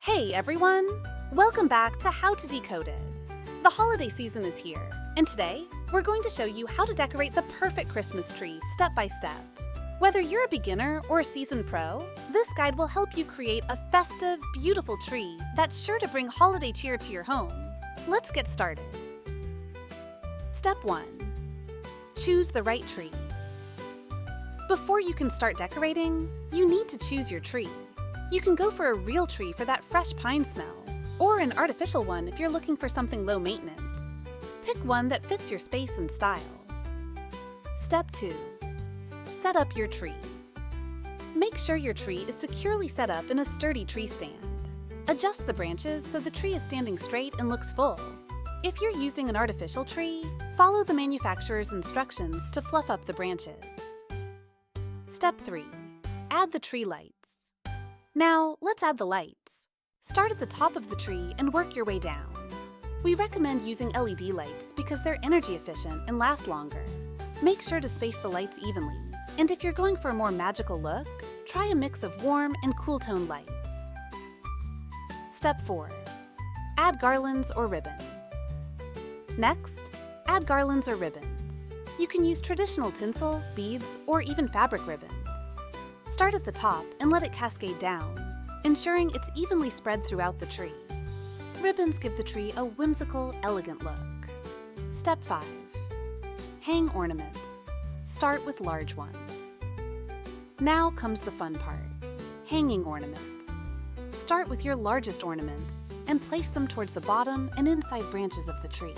Hey everyone! Welcome back to How to Decoded. The holiday season is here, and today we're going to show you how to decorate the perfect Christmas tree step by step. Whether you're a beginner or a seasoned pro, this guide will help you create a festive, beautiful tree that's sure to bring holiday cheer to your home. Let's get started. Step 1. Choose the right tree. Before you can start decorating, you need to choose your tree. You can go for a real tree for that fresh pine smell, or an artificial one if you're looking for something low maintenance. Pick one that fits your space and style. Step 2. Set up your tree. Make sure your tree is securely set up in a sturdy tree stand. Adjust the branches so the tree is standing straight and looks full. If you're using an artificial tree, follow the manufacturer's instructions to fluff up the branches. Step 3. Add the tree lights. Now, let's add the lights. Start at the top of the tree and work your way down. We recommend using LED lights because they're energy efficient and last longer. Make sure to space the lights evenly, and if you're going for a more magical look, try a mix of warm and cool tone lights. Step 4. Add garlands or ribbon. Next, add garlands or ribbons. You can use traditional tinsel, beads, or even fabric ribbons. Start at the top and let it cascade down, ensuring it's evenly spread throughout the tree. Ribbons give the tree a whimsical, elegant look. Step 5. Hang ornaments. Start with large ones. Now comes the fun part, hanging ornaments. Start with your largest ornaments and place them towards the bottom and inside branches of the tree.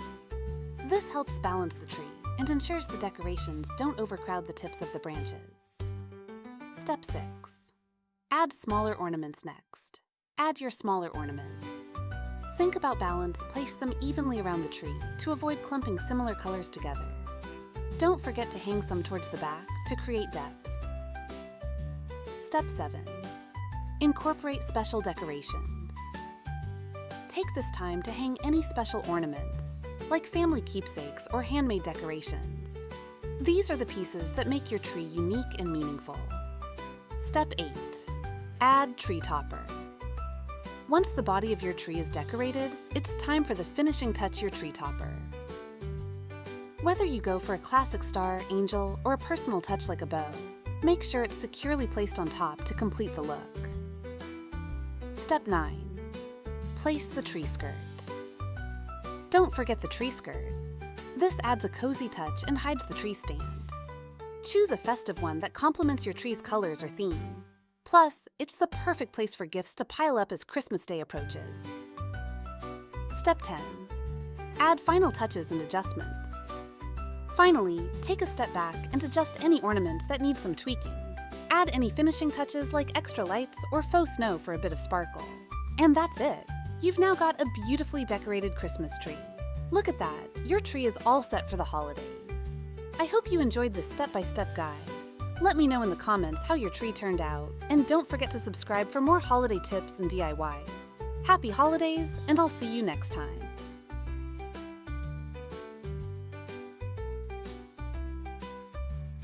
This helps balance the tree and ensures the decorations don't overcrowd the tips of the branches. Step 6. Add smaller ornaments next. Add your smaller ornaments. Think about balance, place them evenly around the tree to avoid clumping similar colors together. Don't forget to hang some towards the back to create depth. Step 7. Incorporate special decorations. Take this time to hang any special ornaments, like family keepsakes or handmade decorations. These are the pieces that make your tree unique and meaningful. Step 8. Add tree topper. Once the body of your tree is decorated, it's time for the finishing touch, your tree topper. Whether you go for a classic star, angel, or a personal touch like a bow, make sure it's securely placed on top to complete the look. Step 9. Place the tree skirt. Don't forget the tree skirt. This adds a cozy touch and hides the tree stand. Choose a festive one that complements your tree's colors or theme. Plus, it's the perfect place for gifts to pile up as Christmas Day approaches. Step 10. Add final touches and adjustments. Finally, take a step back and adjust any ornament that needs some tweaking. Add any finishing touches like extra lights or faux snow for a bit of sparkle. And that's it! You've now got a beautifully decorated Christmas tree. Look at that, your tree is all set for the holidays. I hope you enjoyed this step-by-step guide. Let me know in the comments how your tree turned out, and don't forget to subscribe for more holiday tips and DIYs. Happy holidays, and I'll see you next time.